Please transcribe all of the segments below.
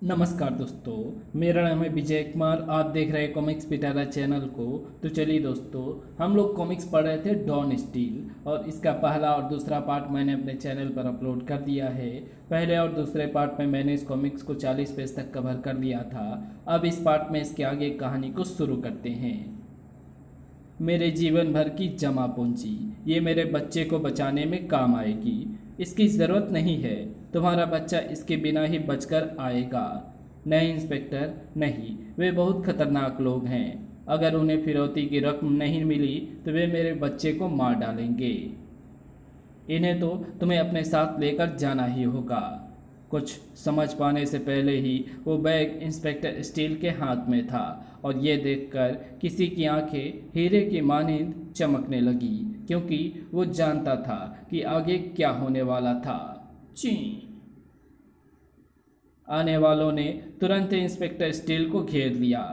नमस्कार दोस्तों, मेरा नाम है विजय कुमार। आप देख रहे हैं कॉमिक्स पिटारा चैनल को। तो चलिए दोस्तों, हम लोग कॉमिक्स पढ़ रहे थे डॉन स्टील, और इसका पहला और दूसरा पार्ट मैंने अपने चैनल पर अपलोड कर दिया है। पहले और दूसरे पार्ट में मैंने इस कॉमिक्स को 40 पेज तक कवर कर दिया था। अब इस पार्ट में इसके आगे कहानी को शुरू करते हैं। मेरे जीवन भर की जमा पूंजी, ये मेरे बच्चे को बचाने में काम आएगी। इसकी ज़रूरत नहीं है, तुम्हारा बच्चा इसके बिना ही बचकर आएगा। नहीं इंस्पेक्टर, नहीं, वे बहुत खतरनाक लोग हैं। अगर उन्हें फिरौती की रकम नहीं मिली तो वे मेरे बच्चे को मार डालेंगे। इन्हें तो तुम्हें अपने साथ लेकर जाना ही होगा। कुछ समझ पाने से पहले ही वो बैग इंस्पेक्टर स्टील के हाथ में था, और ये देखकर किसी की आंखें हीरे की मानिंद चमकने लगी, क्योंकि वो जानता था कि आगे क्या होने वाला था। ची आने वालों ने तुरंत इंस्पेक्टर स्टील को घेर लिया।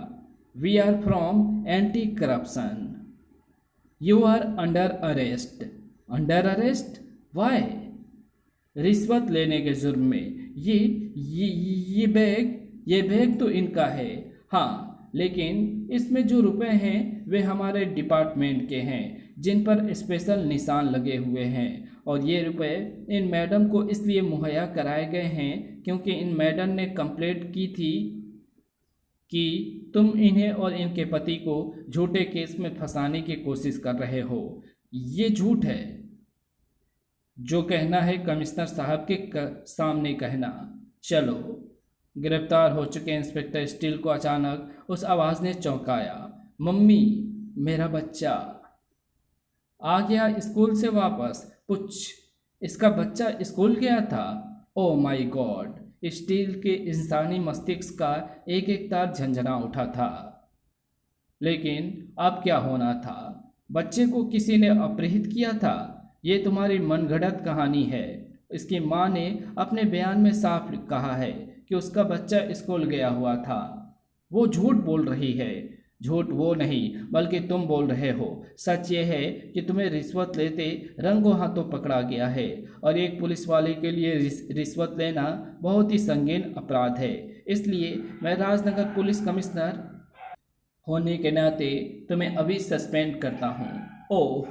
We are from anti corruption, you are under arrest. Under arrest? Why? रिश्वत लेने के जुर्म में। ये बैग तो इनका है। हाँ, लेकिन इसमें जो रुपए हैं वे हमारे डिपार्टमेंट के हैं, जिन पर स्पेशल निशान लगे हुए हैं। और ये रुपए इन मैडम को इसलिए मुहैया कराए गए हैं क्योंकि इन मैडम ने कंप्लेंट की थी कि तुम इन्हें और इनके पति को झूठे केस में फंसाने की कोशिश कर रहे हो। ये झूठ है। जो कहना है कमिश्नर साहब के सामने कहना। चलो। गिरफ्तार हो चुके इंस्पेक्टर स्टील को अचानक उस आवाज़ ने चौंकाया। मम्मी, मेरा बच्चा आ गया स्कूल से वापस। पुछ, इसका बच्चा स्कूल गया था? Oh my God! स्टील के इंसानी मस्तिष्क का एक एक तार झंझना उठा था। लेकिन अब क्या होना था? बच्चे को किसी ने अपहृत किया था? ये तुम्हारी मनगढ़ंत कहानी है। इसकी माँ ने अपने बयान में साफ कहा है कि उसका बच्चा स्कूल गया हुआ था। वो झूठ बोल रही है। झूठ वो नहीं बल्कि तुम बोल रहे हो। सच ये है कि तुम्हें रिश्वत लेते रंगों हाथों पकड़ा गया है, और एक पुलिस वाले के लिए रिश्वत लेना बहुत ही संगीन अपराध है। इसलिए मैं राजनगर पुलिस कमिश्नर होने के नाते तुम्हें अभी सस्पेंड करता हूँ। ओह,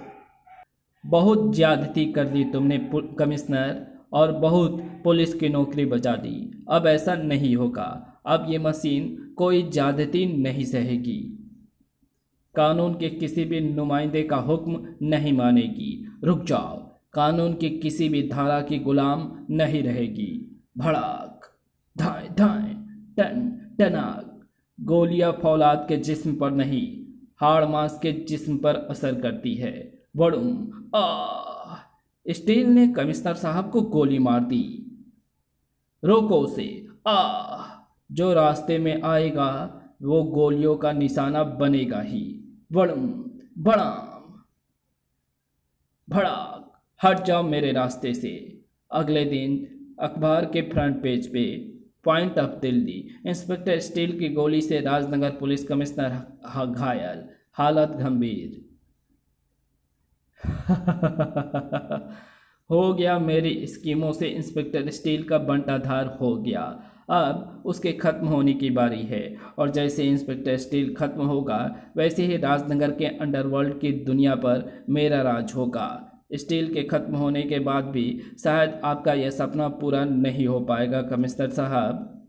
बहुत ज्यादती कर दी तुमने कमिश्नर, और बहुत पुलिस की नौकरी बचा दी। अब ऐसा नहीं होगा। अब ये मशीन कोई ज्यादती नहीं सहेगी। कानून के किसी भी नुमाइंदे का हुक्म नहीं मानेगी। रुक जाओ, कानून की किसी भी धारा की गुलाम नहीं रहेगी। भड़ाक, धाए धाए, टन टनाक। गोलियां फौलाद के जिस्म पर नहीं, हाड़ मांस के जिस्म पर असर करती है। बड़ूम आ! स्टील ने कमिश्नर साहब को गोली मार दी। रोको उसे! आ! जो रास्ते में आएगा वो गोलियों का निशाना बनेगा ही। बड़ूम, बड़ाम, भड़ाक! हट जाओ मेरे रास्ते से। अगले दिन अखबार के फ्रंट पेज पे point of Delhi, inspector steel की गोली से राजनगर पुलिस कमिश्नर घायल, हालत गंभीर। हो गया, मेरी स्कीमों से इंस्पेक्टर स्टील का बंटाधार हो गया। अब उसके खत्म होने की बारी है, और जैसे इंस्पेक्टर स्टील खत्म होगा वैसे ही राजनगर के अंडरवर्ल्ड की दुनिया पर मेरा राज होगा। स्टील के खत्म होने के बाद भी शायद आपका यह सपना पूरा नहीं हो पाएगा कमिश्नर साहब,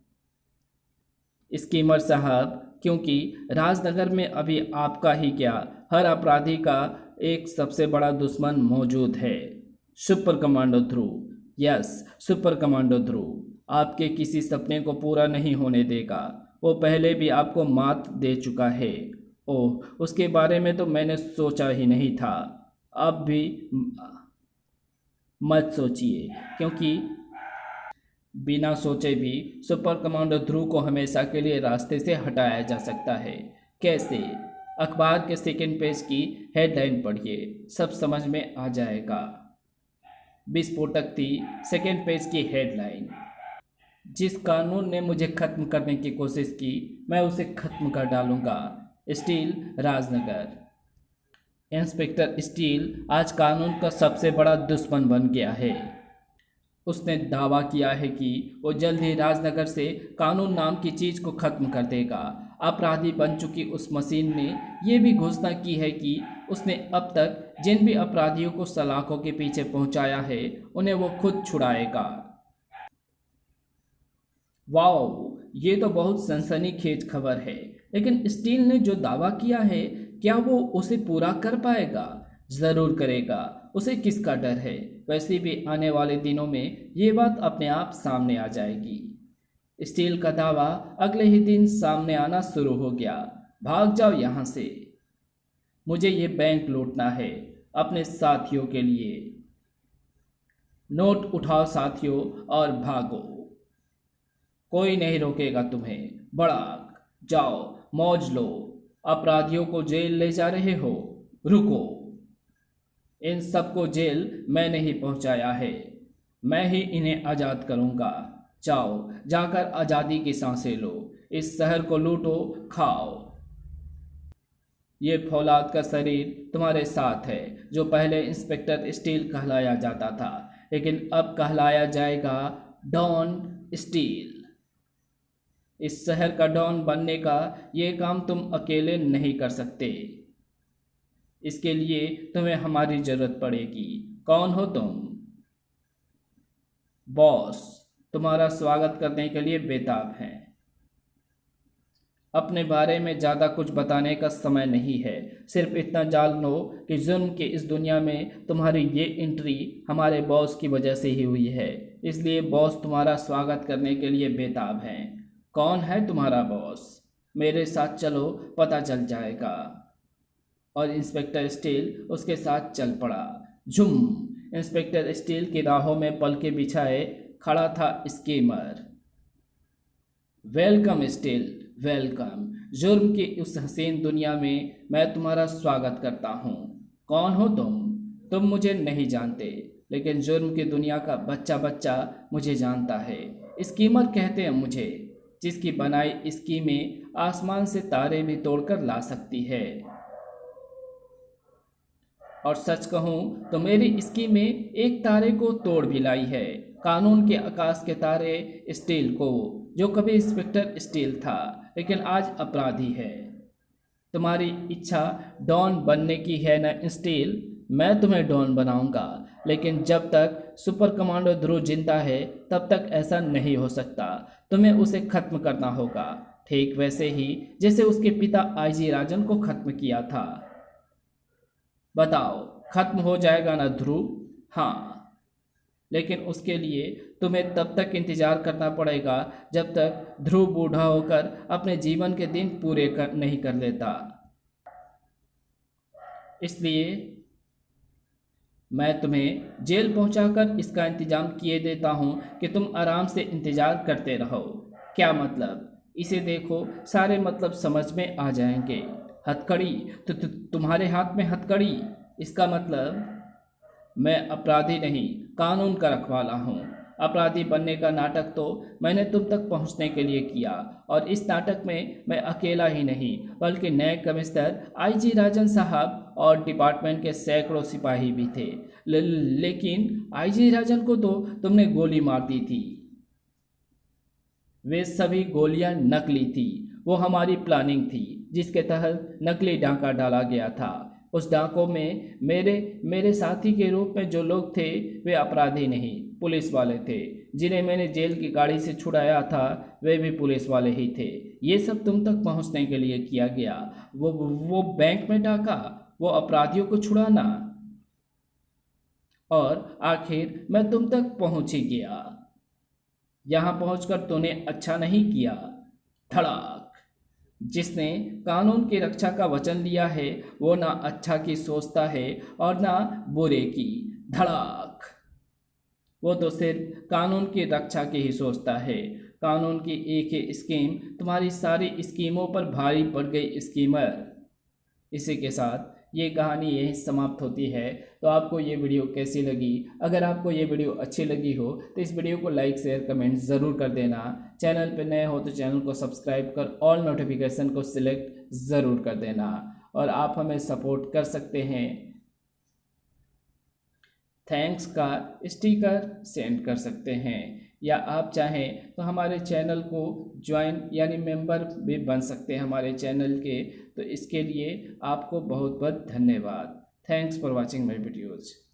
स्कीमर साहब, क्योंकि राजनगर में अभी आपका ही क्या, हर अपराधी का एक सबसे बड़ा दुश्मन मौजूद है। सुपर कमांडो ध्रुव। यस, सुपर कमांडो ध्रुव आपके किसी सपने को पूरा नहीं होने देगा। वो पहले भी आपको मात दे चुका है। ओह, उसके बारे में तो मैंने सोचा ही नहीं था। अब भी मत सोचिए, क्योंकि बिना सोचे भी सुपर कमांडो ध्रुव को हमेशा के लिए रास्ते से हटाया जा सकता है। कैसे? अखबार के सेकंड पेज की हेडलाइन पढ़िए, सब समझ में आ जाएगा। विस्फोटक थी सेकंड पेज की हेडलाइन। जिस कानून ने मुझे खत्म करने की कोशिश की, मैं उसे खत्म कर डालूंगा। स्टील, राजनगर। इंस्पेक्टर स्टील आज कानून का सबसे बड़ा दुश्मन बन गया है। उसने दावा किया है कि वो जल्द ही राजनगर से कानून नाम की चीज़ को ख़त्म कर देगा। अपराधी बन चुकी उस मशीन ने ये भी घोषणा की है कि उसने अब तक जिन भी अपराधियों को सलाखों के पीछे पहुंचाया है उन्हें वो खुद छुड़ाएगा। वाओ, ये तो बहुत सनसनीखेज खबर है। लेकिन स्टील ने जो दावा किया है, क्या वो उसे पूरा कर पाएगा? ज़रूर करेगा। उसे किसका डर है? वैसे भी आने वाले दिनों में ये बात अपने आप सामने आ जाएगी। स्टील का दावा अगले ही दिन सामने आना शुरू हो गया। भाग जाओ यहाँ से, मुझे ये बैंक लूटना है अपने साथियों के लिए। नोट उठाओ साथियों और भागो, कोई नहीं रोकेगा तुम्हें। भड़ाक जाओ, मौज लो। अपराधियों को जेल ले जा रहे हो? रुको, इन सबको जेल मैंने ही पहुंचाया है, मैं ही इन्हें आज़ाद करूंगा। जाओ, जाकर आज़ादी की सांसें लो, इस शहर को लूटो, खाओ। ये फौलाद का शरीर तुम्हारे साथ है, जो पहले इंस्पेक्टर स्टील कहलाया जाता था, लेकिन अब कहलाया जाएगा डॉन स्टील। इस शहर का डॉन बनने का ये काम तुम अकेले नहीं कर सकते। इसके लिए तुम्हें हमारी जरूरत पड़ेगी। कौन हो तुम? बॉस तुम्हारा स्वागत करने के लिए बेताब हैं। अपने बारे में ज़्यादा कुछ बताने का समय नहीं है, सिर्फ इतना जान लो कि जुर्म की इस दुनिया में तुम्हारी ये एंट्री हमारे बॉस की वजह से ही हुई है, इसलिए बॉस तुम्हारा स्वागत करने के लिए बेताब हैं। कौन है तुम्हारा बॉस? मेरे साथ चलो, पता चल जाएगा। और इंस्पेक्टर स्टील उसके साथ चल पड़ा। झुम! इंस्पेक्टर स्टील की राहों में पलके बिछाए खड़ा था स्कीमर। Welcome steel, welcome. जुर्म की उस हसीन दुनिया में मैं तुम्हारा स्वागत करता हूँ। कौन हो तुम? तुम मुझे नहीं जानते, लेकिन जुर्म की दुनिया का बच्चा बच्चा मुझे जानता है। स्कीमर कहते हैं मुझे, जिसकी बनाई स्कीमें आसमान से तारे भी तोड़कर ला सकती है। और सच कहूँ तो मेरी स्कीमें एक तारे को तोड़ भी लाई है, कानून के आकाश के तारे स्टील को, जो कभी इंस्पेक्टर स्टील था लेकिन आज अपराधी है। तुम्हारी इच्छा डॉन बनने की है न स्टील? मैं तुम्हें डॉन बनाऊंगा, लेकिन जब तक सुपर कमांडो ध्रुव जिंदा है तब तक ऐसा नहीं हो सकता। तुम्हें उसे खत्म करना होगा, ठीक वैसे ही जैसे उसके पिता आईजी राजन को खत्म किया था। बताओ, खत्म हो जाएगा ना ध्रुव? हाँ, लेकिन उसके लिए तुम्हें तब तक इंतजार करना पड़ेगा जब तक ध्रुव बूढ़ा होकर अपने जीवन के दिन पूरे नहीं कर लेता। इसलिए मैं तुम्हें जेल पहुंचाकर इसका इंतजाम किए देता हूं कि तुम आराम से इंतजार करते रहो। क्या मतलब? इसे देखो, सारे मतलब समझ में आ जाएंगे। हथकड़ी तो तुम्हारे हाथ में हथकड़ी, इसका मतलब मैं अपराधी नहीं, कानून का रखवाला हूँ। अपराधी बनने का नाटक तो मैंने तुम तक पहुँचने के लिए किया, और इस नाटक में मैं अकेला ही नहीं बल्कि नए कमिश्नर आईजी राजन साहब और डिपार्टमेंट के सैकड़ों सिपाही भी थे। लेकिन आईजी राजन को तो तुमने गोली मार दी थी। वे सभी गोलियां नकली थी, वो हमारी प्लानिंग थी जिसके तहत नकली डाका डाला गया था। उस डाकों में मेरे साथी के रूप में जो लोग थे वे अपराधी नहीं, पुलिस वाले थे। जिन्हें मैंने जेल की गाड़ी से छुड़ाया था वे भी पुलिस वाले ही थे। ये सब तुम तक पहुंचने के लिए किया गया। वो बैंक में डाका, वो अपराधियों को छुड़ाना, और आखिर मैं तुम तक पहुंच ही गया। यहाँ पहुंचकर तूने अच्छा नहीं किया। धड़ाक! जिसने कानून की रक्षा का वचन लिया है वो ना अच्छा की सोचता है और ना बुरे की। धड़ाक! वो तो सिर्फ कानून की रक्षा की ही सोचता है। कानून की एक ही स्कीम तुम्हारी सारी स्कीमों पर भारी पड़ गई स्कीमर। इसी के साथ ये कहानी यहीं समाप्त होती है। तो आपको ये वीडियो कैसी लगी? अगर आपको ये वीडियो अच्छी लगी हो तो इस वीडियो को लाइक शेयर कमेंट ज़रूर कर देना। चैनल पर नए हो तो चैनल को सब्सक्राइब कर ऑल नोटिफिकेशन को सिलेक्ट ज़रूर कर देना, और आप हमें सपोर्ट कर सकते हैं। थैंक्स का स्टिकर सेंड कर सकते हैं, या आप चाहें तो हमारे चैनल को ज्वाइन यानी मेंबर भी बन सकते हैं हमारे चैनल के। तो इसके लिए आपको बहुत बहुत धन्यवाद। Thanks for watching my videos.